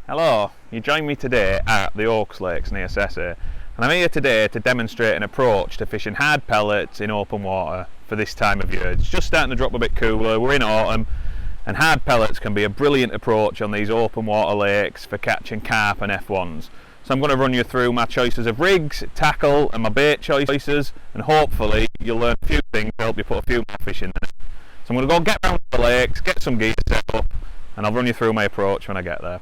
Hello, you join me today at the Oaks Lakes near Sessay, and I'm here today to demonstrate an approach to fishing hard pellets in open water for this time of year. It's just starting to drop a bit cooler, we're in autumn, and hard pellets can be a brilliant approach on these open water lakes for catching carp and F1s. So I'm going to run you through my choices of rigs, tackle and my bait choices, and hopefully you'll learn a few things to help you put a few more fish in there. So I'm going to go get round the lakes, get some gear set up, and I'll run you through my approach when I get there.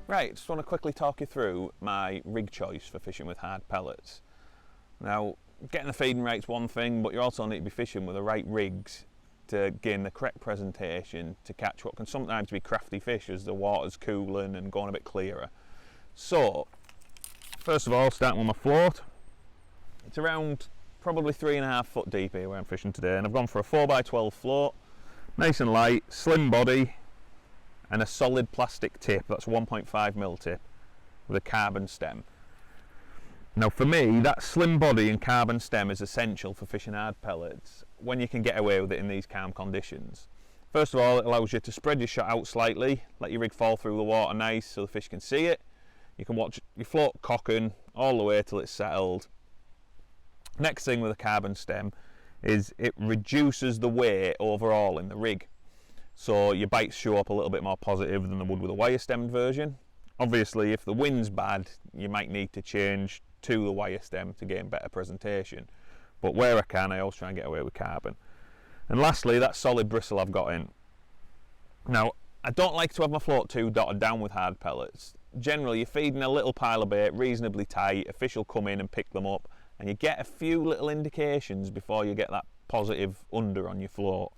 Right, just want to quickly talk you through my rig choice for fishing with hard pellets. Now, getting the feeding rate's one thing, but you also need to be fishing with the right rigs to gain the correct presentation to catch what can sometimes be crafty fish as the water's cooling and going a bit clearer. So, first of all, starting with my float. It's around probably 3.5 foot deep here where I'm fishing today, and I've gone for a 4x12 float, nice and light, slim body, and a solid plastic tip. That's 1.5mm tip with a carbon stem. Now for me, that slim body and carbon stem is essential for fishing hard pellets when you can get away with it in these calm conditions. First of all, it allows you to spread your shot out slightly, let your rig fall through the water nice so the fish can see it. You can watch your float cocking all the way till it's settled. Next thing with a carbon stem is it reduces the weight overall in the rig, so your bites show up a little bit more positive than they would with a wire stemmed version. Obviously, if the wind's bad, you might need to change to the wire stem to gain better presentation, but where I can, I always try and get away with carbon. And lastly, that solid bristle I've got in. Now, I don't like to have my float too dotted down with hard pellets. Generally, you're feeding a little pile of bait reasonably tight, a fish will come in and pick them up, and you get a few little indications before you get that positive under on your float.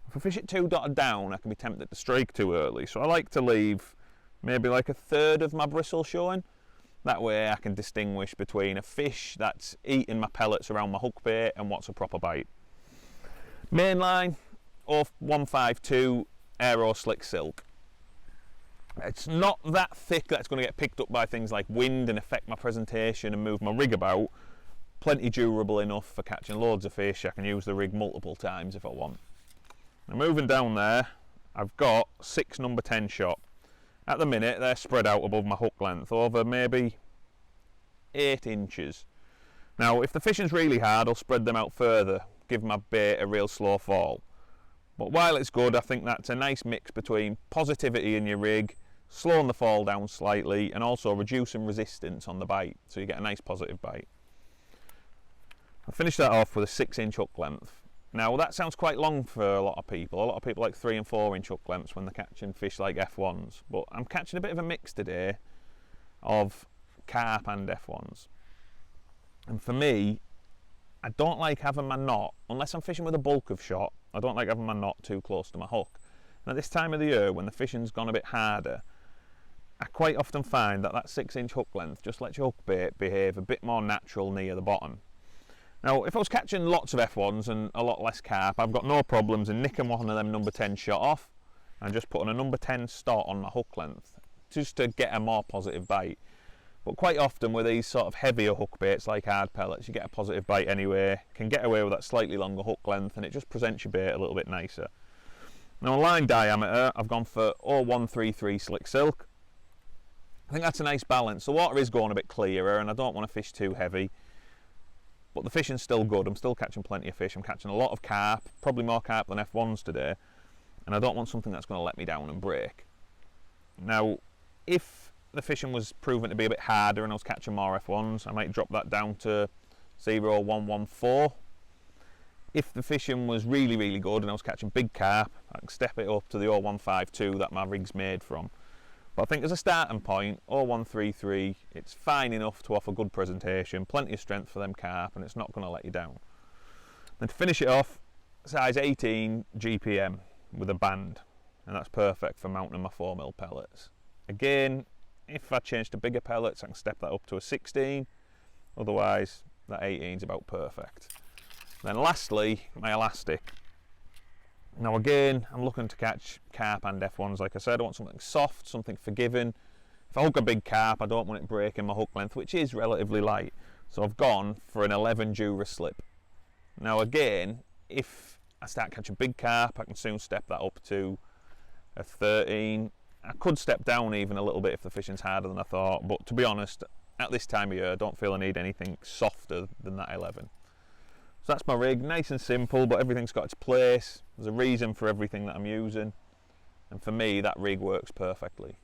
If I fish it too dotted down, I can be tempted to strike too early, so I like to leave maybe like a third of my bristle showing. That way I can distinguish between a fish that's eating my pellets around my hook bait and what's a proper bite. Mainline, 152 Aero Slick Silk. It's not that thick that it's going to get picked up by things like wind and affect my presentation and move my rig about. Plenty durable enough for catching loads of fish. I can use the rig multiple times if I want. Now moving down there, I've got 6 number 10 shot. At the minute they're spread out above my hook length over maybe 8 inches. Now if the fishing's really hard, I'll spread them out further, give my bait a real slow fall. But while it's good, I think that's a nice mix between positivity in your rig, slowing the fall down slightly, and also reducing resistance on the bite, so you get a nice positive bite. I finished that off with a 6-inch hook length. Now that sounds quite long for a lot of people. A lot of people like 3 and 4-inch hook lengths when they're catching fish like F1s, but I'm catching a bit of a mix today of carp and F1s. And for me, I don't like having my knot, unless I'm fishing with a bulk of shot, I don't like having my knot too close to my hook. And at this time of the year, when the fishing's gone a bit harder, I quite often find that 6-inch hook length just lets your hook bait behave a bit more natural near the bottom. Now, if I was catching lots of F1s and a lot less carp, I've got no problems in nicking one of them number 10 shot off and just putting a number 10 start on my hook length, just to get a more positive bite. But quite often with these sort of heavier hook baits like hard pellets, you get a positive bite anyway, can get away with that slightly longer hook length, and it just presents your bait a little bit nicer. Now on line diameter, I've gone for 0133 slick silk. I think that's a nice balance. The water is going a bit clearer and I don't want to fish too heavy. But the fishing's still good. I'm still catching plenty of fish. I'm catching a lot of carp, probably more carp than F1s today. And I don't want something that's going to let me down and break. Now, if the fishing was proven to be a bit harder and I was catching more F1s, I might drop that down to 0114. If the fishing was really, really good and I was catching big carp, I can step it up to the 0152 that my rig's made from. But I think as a starting point, 0133, it's fine enough to offer good presentation, plenty of strength for them carp, and it's not going to let you down. Then to finish it off, size 18 GPM with a band, and that's perfect for mounting my 4mm pellets. Again, if I change to bigger pellets, I can step that up to a 16, otherwise that 18 is about perfect. Then lastly, my elastic. Now again, I'm looking to catch carp and F1s. Like I said, I want something soft, something forgiving. If I hook a big carp, I don't want it breaking my hook length, which is relatively light. So I've gone for an 11 Jura slip. Now again, if I start catching big carp, I can soon step that up to a 13. I could step down even a little bit if the fishing's harder than I thought, but to be honest, at this time of year, I don't feel I need anything softer than that 11. So that's my rig, nice and simple, but everything's got its place. There's a reason for everything that I'm using, and for me that rig works perfectly.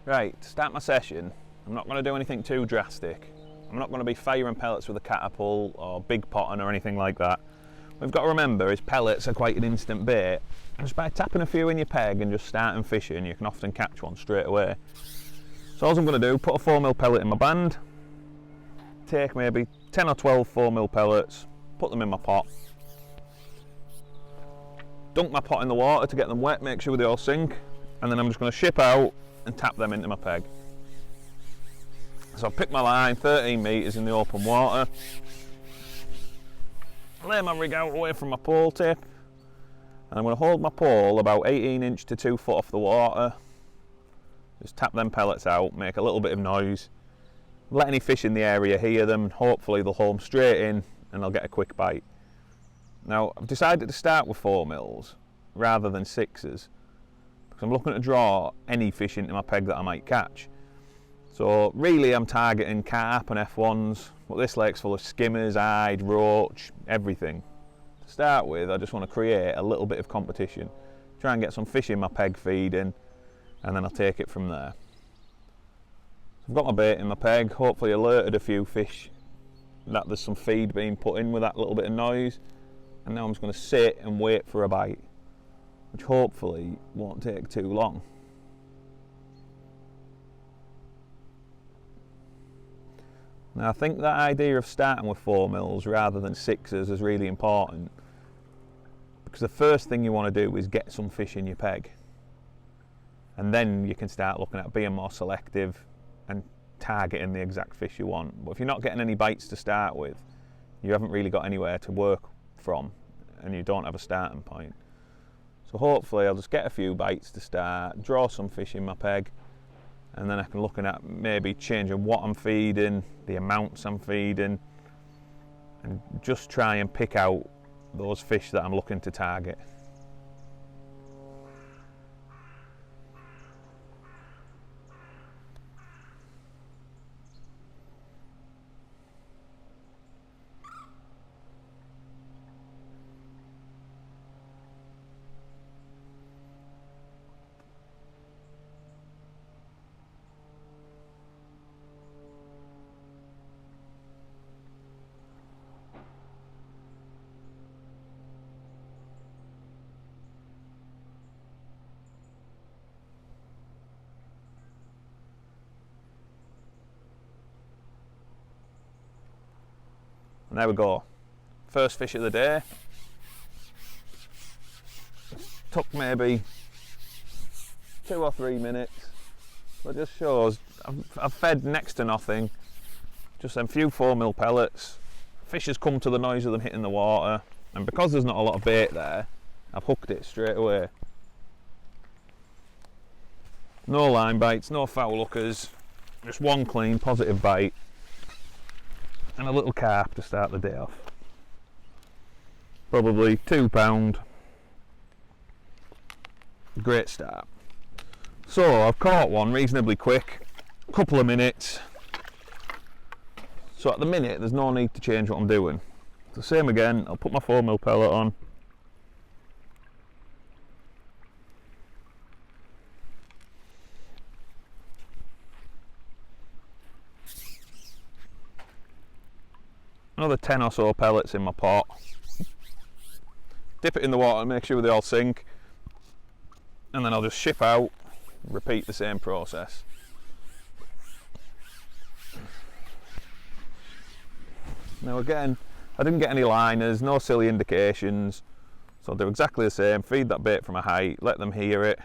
Right, to start my session, I'm not going to do anything too drastic. I'm not going to be firing pellets with a catapult or big potting or anything like that. What we've got to remember is pellets are quite an instant bait, and just by tapping a few in your peg and just starting fishing, you can often catch one straight away. So all I'm going to do, put a 4mm pellet in my band, take maybe 10 or 12 4mm pellets, put them in my pot, dunk my pot in the water to get them wet, make sure they all sink, and then I'm just going to ship out and tap them into my peg. So I'll pick my line 13 metres in the open water, lay my rig out away from my pole tip, and I'm going to hold my pole about 18 inch to 2 foot off the water, just tap them pellets out, make a little bit of noise, let any fish in the area hear them, and hopefully they'll haul them straight in and I'll get a quick bite. Now I've decided to start with 4mm rather than 6s because I'm looking to draw any fish into my peg that I might catch. So really I'm targeting carp and F1s, but this lake's full of skimmers, eyed, roach, everything. To start with, I just want to create a little bit of competition, try and get some fish in my peg feeding, and then I'll take it from there. I've got my bait in my peg, hopefully alerted a few fish that there's some feed being put in with that little bit of noise, and now I'm just going to sit and wait for a bite, which hopefully won't take too long. Now I think that idea of starting with 4mm rather than 6s is really important, because the first thing you want to do is get some fish in your peg, and then you can start looking at being more selective and targeting the exact fish you want. But if you're not getting any bites to start with, you haven't really got anywhere to work from and you don't have a starting point. So hopefully I'll just get a few bites to start, draw some fish in my peg, and then I can look at maybe changing what I'm feeding, the amounts I'm feeding, and just try and pick out those fish that I'm looking to target. And there we go, first fish of the day. Took maybe 2 or 3 minutes, but it just shows I've fed next to nothing, just a few 4mm pellets. Fish has come to the noise of them hitting the water, and because there's not a lot of bait there, I've hooked it straight away. No line bites, no foul hookers, just one clean positive bite and a little carp to start the day off. Probably £2, Great start. So I've caught one reasonably quick, a couple of minutes. So at the minute there's no need to change what I'm doing. So same again, I'll put my 4mm pellet on. Another 10 or so pellets in my pot. Dip it in the water and make sure they all sink. And then I'll just ship out, repeat the same process. Now again, I didn't get any liners, no silly indications, so I'll do exactly the same, feed that bait from a height, let them hear it,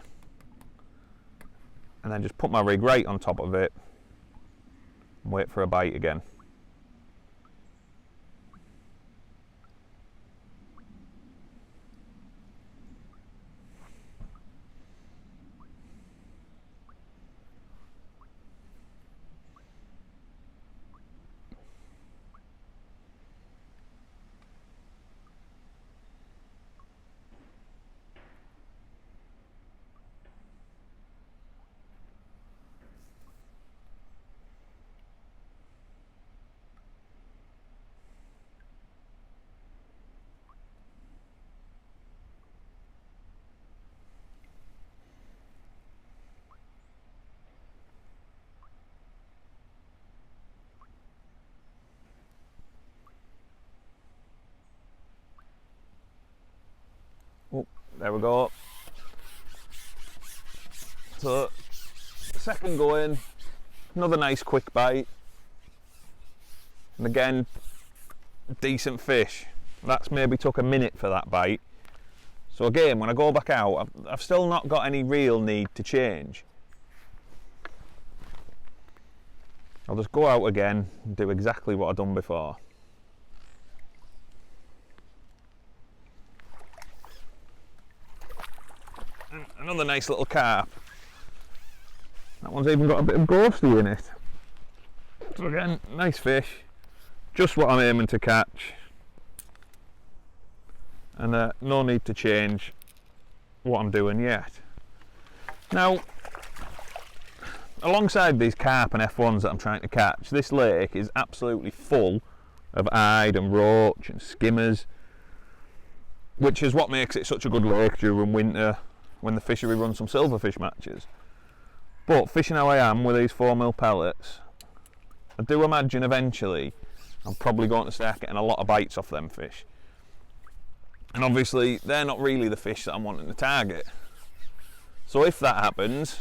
and then just put my rig right on top of it and wait for a bite again. Oh, there we go. So, second go in, another nice quick bite. And again, decent fish. That's maybe took a minute for that bite. So again, when I go back out, I've still not got any real need to change. I'll just go out again and do exactly what I've done before. Another nice little carp. That one's even got a bit of ghosty in it. So again, nice fish. Just what I'm aiming to catch. And no need to change what I'm doing yet. Now, alongside these carp and F1s that I'm trying to catch, this lake is absolutely full of eyed and roach and skimmers, which is what makes it such a good lake during winter, when the fishery runs some silverfish matches. But fishing how I am with these 4mm pellets, I do imagine eventually I'm probably going to start getting a lot of bites off them fish. And obviously they're not really the fish that I'm wanting to target. So if that happens,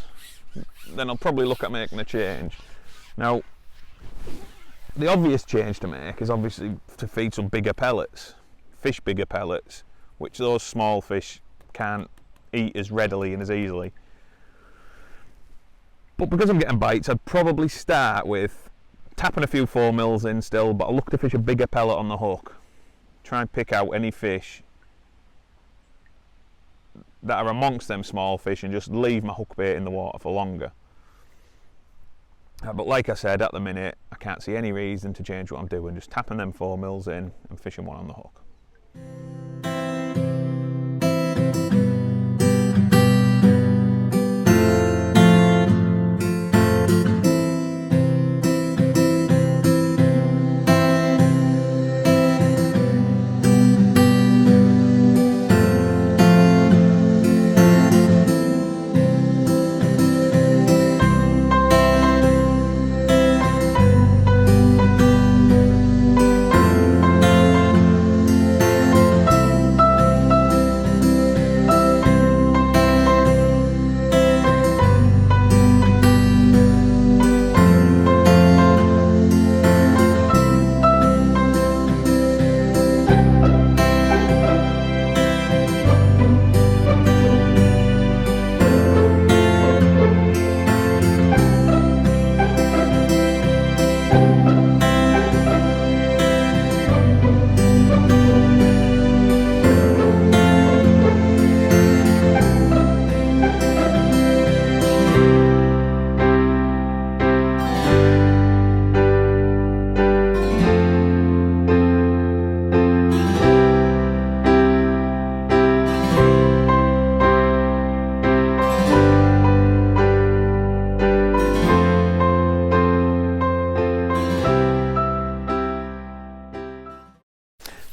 then I'll probably look at making a change. Now, the obvious change to make is obviously to feed some bigger pellets, fish bigger pellets, which those small fish can't eat as readily and as easily. But because I'm getting bites, I'd probably start with tapping a few 4mm in still, but I'll look to fish a bigger pellet on the hook. Try and pick out any fish that are amongst them small fish and just leave my hook bait in the water for longer. But like I said, at the minute I can't see any reason to change what I'm doing, just tapping them 4mm in and fishing one on the hook.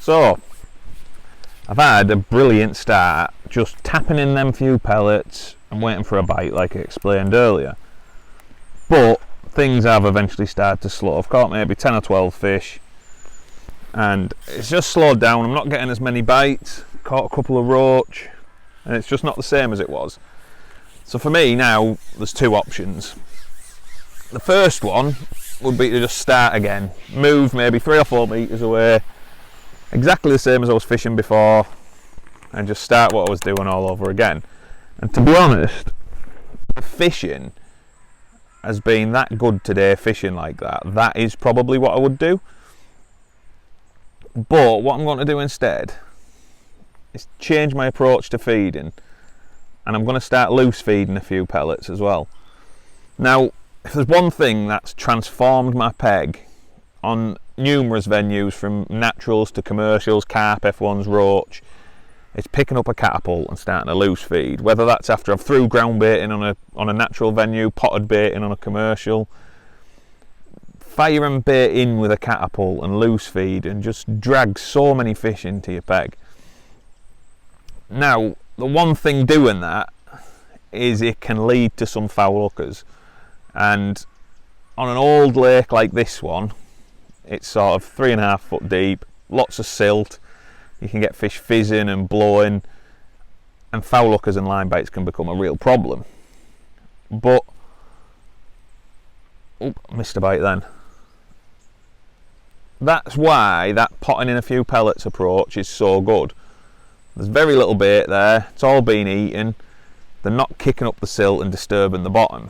So I've had a brilliant start just tapping in them few pellets and waiting for a bite like I explained earlier, but things have eventually started to slow. I've caught maybe 10 or 12 fish and it's just slowed down. I'm not getting as many bites, caught a couple of roach, and it's just not the same as it was. So for me now there's two options. The first one would be to just start again, move maybe 3 or 4 metres away, exactly the same as I was fishing before, and just start what I was doing all over again. And to be honest, the fishing has been that good today, fishing like that, that is probably what I would do. But what I'm going to do instead is change my approach to feeding, and I'm going to start loose feeding a few pellets as well. Now, if there's one thing that's transformed my peg on numerous venues, from naturals to commercials, Carp, F1s, Roach, it's picking up a catapult and starting a loose feed. Whether that's after I've threw ground baiting on a natural venue, potted baiting on a commercial, fire and bait in with a catapult and loose feed, and just drag so many fish into your peg. Now, the one thing doing that is it can lead to some foul hookers, and on an old lake like this one, it's sort of 3.5 foot deep, lots of silt, you can get fish fizzing and blowing, and foul hookers and line baits can become a real problem. But oh, missed a bite then. That's why that potting in a few pellets approach is so good. There's very little bait there, it's all been eaten, they're not kicking up the silt and disturbing the bottom.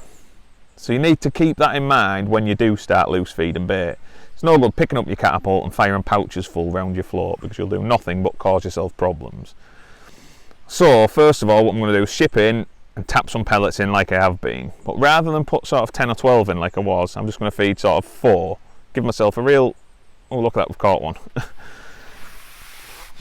So you need to keep that in mind when you do start loose feeding bait. It's no good picking up your catapult and firing pouches full round your float, because you'll do nothing but cause yourself problems. So first of all, what I'm going to do is ship in and tap some pellets in like I have been. But rather than put sort of 10 or 12 in like I was, I'm just going to feed sort of 4. Give myself a real... oh, look at that, we've caught one.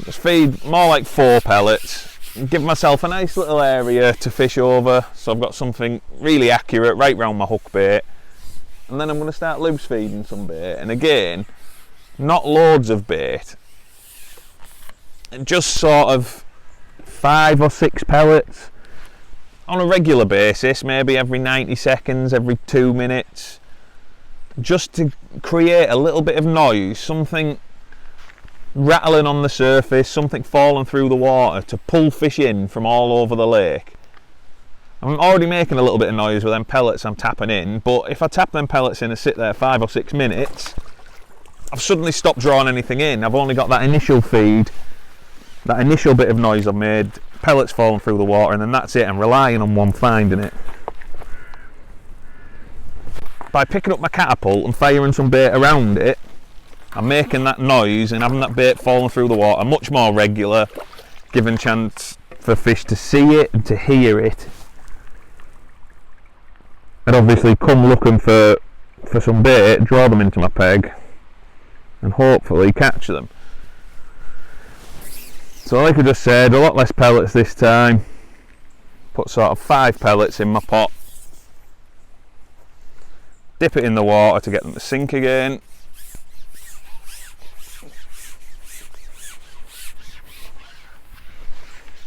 Just feed more like 4 pellets. Give myself a nice little area to fish over, so I've got something really accurate right round my hook bait. And then I'm going to start loose feeding some bait, and again, not loads of bait, and just sort of 5 or 6 pellets on a regular basis, maybe every 90 seconds, every 2 minutes, just to create a little bit of noise, something rattling on the surface, something falling through the water to pull fish in from all over the lake. I'm already making a little bit of noise with them pellets I'm tapping in, but if I tap them pellets in and sit there 5 or 6 minutes, I've suddenly stopped drawing anything in. I've only got that initial feed, that initial bit of noise I've made, pellets falling through the water, and then that's it. I'm relying on one finding it. By picking up my catapult and firing some bait around it, I'm making that noise and having that bait falling through the water much more regular, giving chance for fish to see it and to hear it, and obviously come looking for some bait, draw them into my peg, and hopefully catch them. So like I just said, a lot less pellets this time. Put sort of 5 pellets in my pot, dip it in the water to get them to sink again.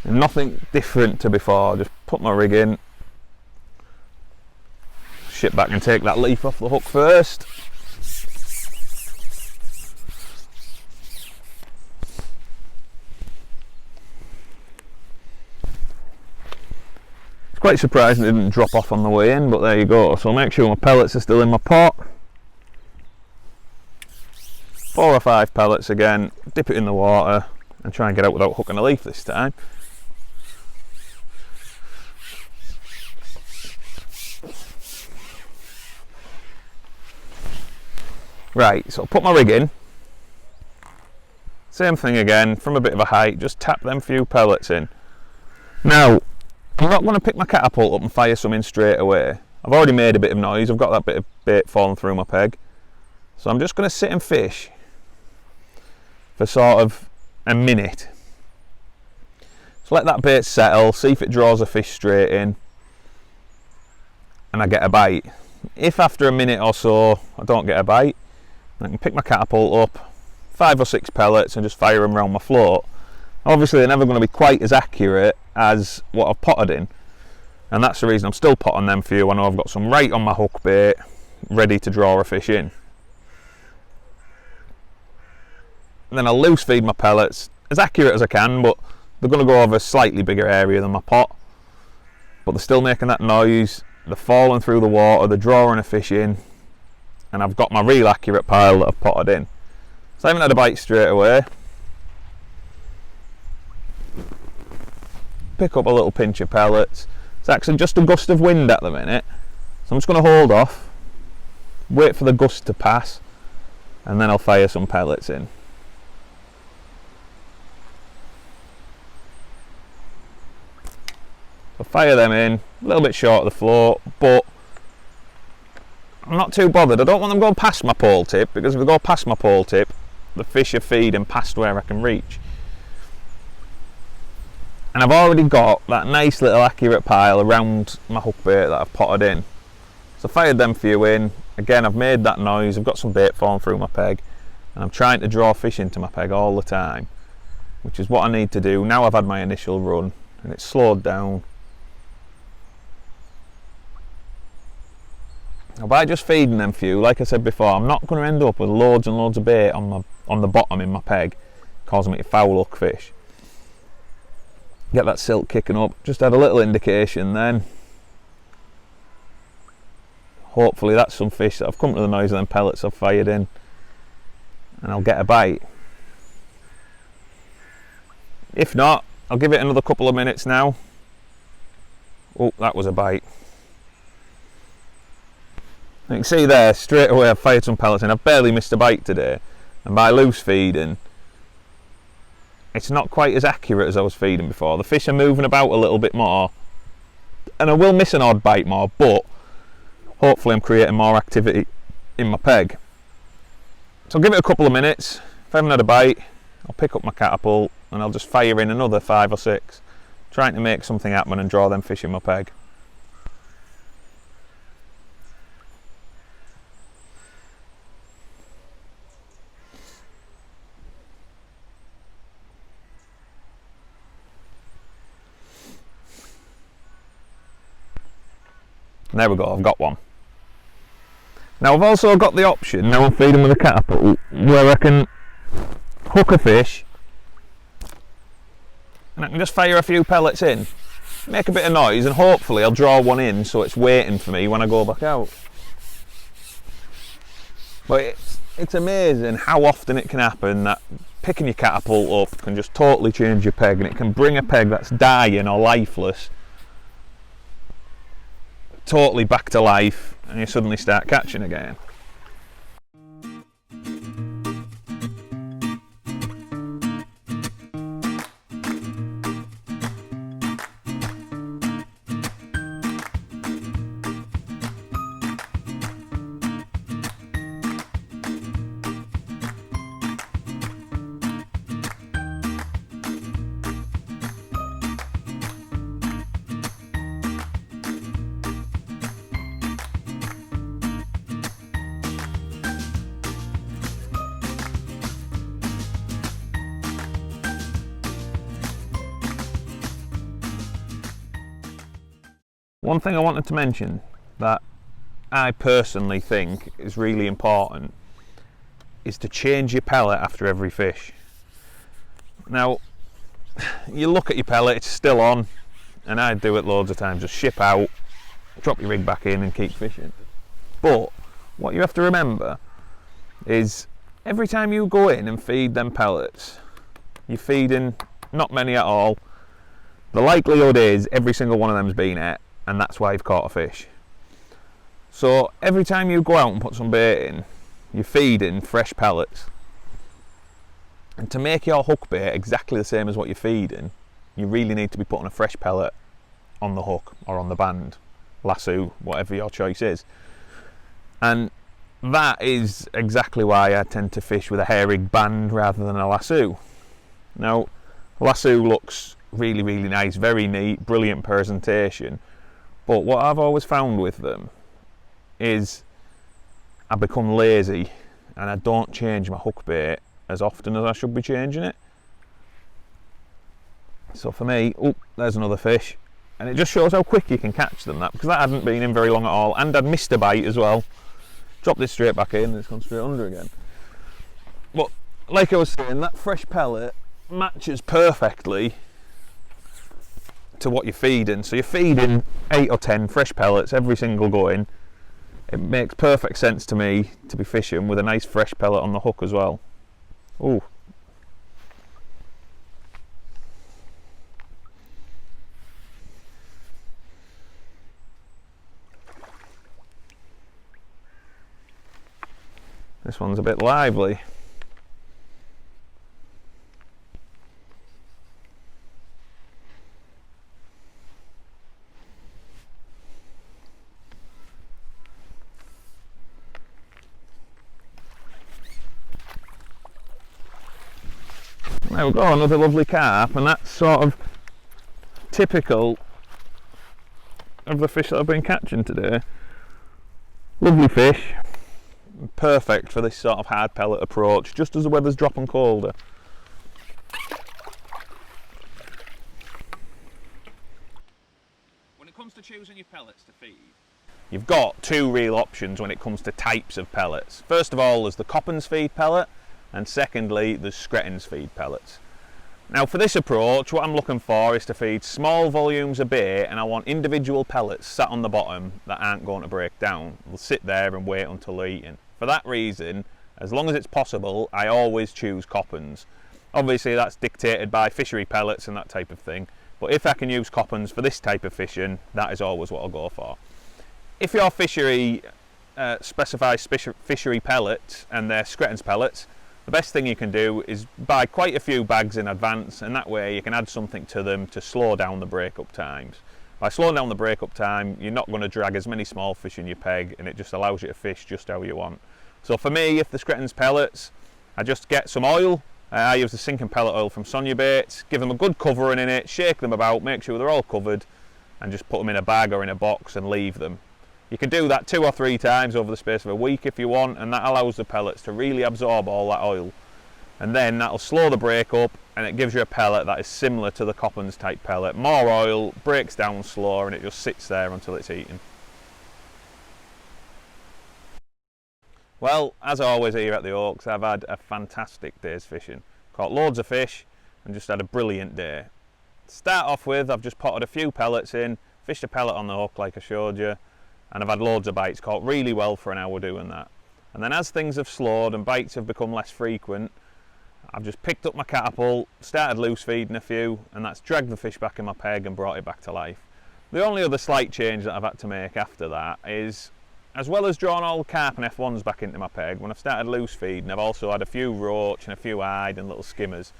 And nothing different to before, just put my rig in, ship back and take that leaf off the hook first. It's quite surprising it didn't drop off on the way in, but there you go. So make sure my pellets are still in my pot. 4 or 5 pellets again, dip it in the water and try and get out without hooking a leaf this time. Right, so put my rig in, same thing again, from a bit of a height, just tap them few pellets in. Now, I'm not going to pick my catapult up and fire some in straight away. I've already made a bit of noise, I've got that bit of bait falling through my peg. So I'm just going to sit and fish for sort of a minute. So let that bait settle, see if it draws a fish straight in, and I get a bite. If after a minute or so I don't get a bite, I can pick my catapult up, 5 or 6 pellets and just fire them around my float. Obviously they're never going to be quite as accurate as what I've potted in, and that's the reason I'm still potting them for you. I know I've got some right on my hook bait ready to draw a fish in. And then I'll loose feed my pellets as accurate as I can, but they're going to go over a slightly bigger area than my pot, but they're still making that noise, they're falling through the water, they're drawing a fish in, and I've got my real accurate pile that I've potted in. So I haven't had a bite straight away. Pick up a little pinch of pellets. It's actually just a gust of wind at the minute, so I'm just going to hold off, wait for the gust to pass, and then I'll fire some pellets in. So fire them in, a little bit short of the float, but I'm not too bothered. I don't want them going past my pole tip, because if they go past my pole tip, the fish are feeding past where I can reach. And I've already got that nice little accurate pile around my hook bait that I've potted in. So fired them few in. Again, I've made that noise, I've got some bait falling through my peg, and I'm trying to draw fish into my peg all the time, which is what I need to do. Now I've had my initial run and it's slowed down. Now by just feeding them few, like I said before, I'm not going to end up with loads and loads of bait on the bottom in my peg, causing me to foul hook fish. Get that silk kicking up, just had a little indication then. Hopefully that's some fish that have come to the noise of them pellets I've fired in, and I'll get a bite. If not, I'll give it another couple of minutes now. Oh, that was a bite. You can see there, straight away I've fired some pellets in. I've barely missed a bite today, and by loose feeding, it's not quite as accurate as I was feeding before. The fish are moving about a little bit more, and I will miss an odd bite more, but hopefully I'm creating more activity in my peg. So I'll give it a couple of minutes. If I haven't had a bite, I'll pick up my catapult and I'll just fire in another 5 or 6, trying to make something happen and draw them fish in my peg. And there we go, I've got one. Now I've also got the option, now I'm feeding with a catapult, where I can hook a fish and I can just fire a few pellets in, make a bit of noise, and hopefully I'll draw one in so it's waiting for me when I go back out. But it's amazing how often it can happen that picking your catapult up can just totally change your peg, and it can bring a peg that's dying or lifeless totally back to life, and you suddenly start catching again. One thing I wanted to mention that I personally think is really important is to change your pellet after every fish. Now, you look at your pellet, it's still on, and I do it loads of times, just ship out, drop your rig back in and keep fishing. But what you have to remember is every time you go in and feed them pellets, you're feeding not many at all. The likelihood is every single one of them's been ate, and that's why you've caught a fish. So every time you go out and put some bait in, you're feeding fresh pellets. And to make your hook bait exactly the same as what you're feeding, you really need to be putting a fresh pellet on the hook or on the band, lasso, whatever your choice is. And that is exactly why I tend to fish with a hair rig band rather than a lasso. Now, lasso looks really, really nice, very neat, brilliant presentation. But what I've always found with them is I become lazy and I don't change my hook bait as often as I should be changing it. So for me, oh, there's another fish. And it just shows how quick you can catch them, that, because that hadn't been in very long at all, and I'd missed a bite as well. Dropped it straight back in and it's gone straight under again. But like I was saying, that fresh pellet matches perfectly to what you're feeding. So you're feeding 8 or 10 fresh pellets every single going. It makes perfect sense to me to be fishing with a nice fresh pellet on the hook as well. Ooh. This one's a bit lively. There we go, another lovely carp, and that's sort of typical of the fish that I've been catching today. Lovely fish. Perfect for this sort of hard pellet approach, just as the weather's dropping colder. When it comes to choosing your pellets to feed, you've got two real options when it comes to types of pellets. First of all, there's the Coppens feed pellet, and secondly, there's Scretton's feed pellets. Now for this approach, what I'm looking for is to feed small volumes of bait, and I want individual pellets sat on the bottom that aren't going to break down. They'll sit there and wait until they're eaten. For that reason, as long as it's possible, I always choose Coppens. Obviously that's dictated by fishery pellets and that type of thing, but if I can use Coppens for this type of fishing, that is always what I'll go for. If your fishery specifies fishery pellets and they're Scretton's pellets, the best thing you can do is buy quite a few bags in advance, and that way you can add something to them to slow down the break-up times. By slowing down the break-up time, you're not going to drag as many small fish in your peg, and it just allows you to fish just how you want. So for me, if the Scretton's pellets, I just get some oil. I use the sinking pellet oil from Sonia Baits, give them a good covering in it, shake them about, make sure they're all covered, and just put them in a bag or in a box and leave them. You can do that 2 or 3 times over the space of a week if you want, and that allows the pellets to really absorb all that oil. And then that'll slow the break up, and it gives you a pellet that is similar to the Coppens type pellet. More oil, breaks down slower, and it just sits there until it's eaten. Well, as always here at the Oaks, I've had a fantastic day's fishing. Caught loads of fish and just had a brilliant day. To start off with, I've just potted a few pellets in, fished a pellet on the hook like I showed you, and I've had loads of bites, caught really well for an hour doing that. And then as things have slowed and bites have become less frequent, I've just picked up my catapult, started loose feeding a few, and that's dragged the fish back in my peg and brought it back to life. The only other slight change that I've had to make after that is, as well as drawing all the Carp and F1s back into my peg, when I've started loose feeding, I've also had a few roach and a few hide and little skimmers.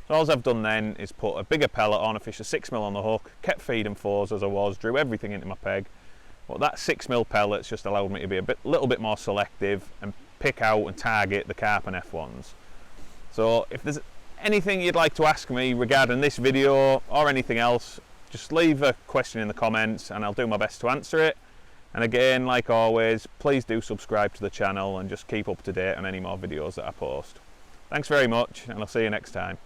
So all I've done then is put a bigger pellet on, I fished a 6mm on the hook, kept feeding 4s as I was, drew everything into my peg. But that 6mm pellets just allowed me to be a little bit more selective and pick out and target the Carp and F1s. So if there's anything you'd like to ask me regarding this video or anything else, just leave a question in the comments and I'll do my best to answer it. And again, like always, please do subscribe to the channel and just keep up to date on any more videos that I post. Thanks very much, and I'll see you next time.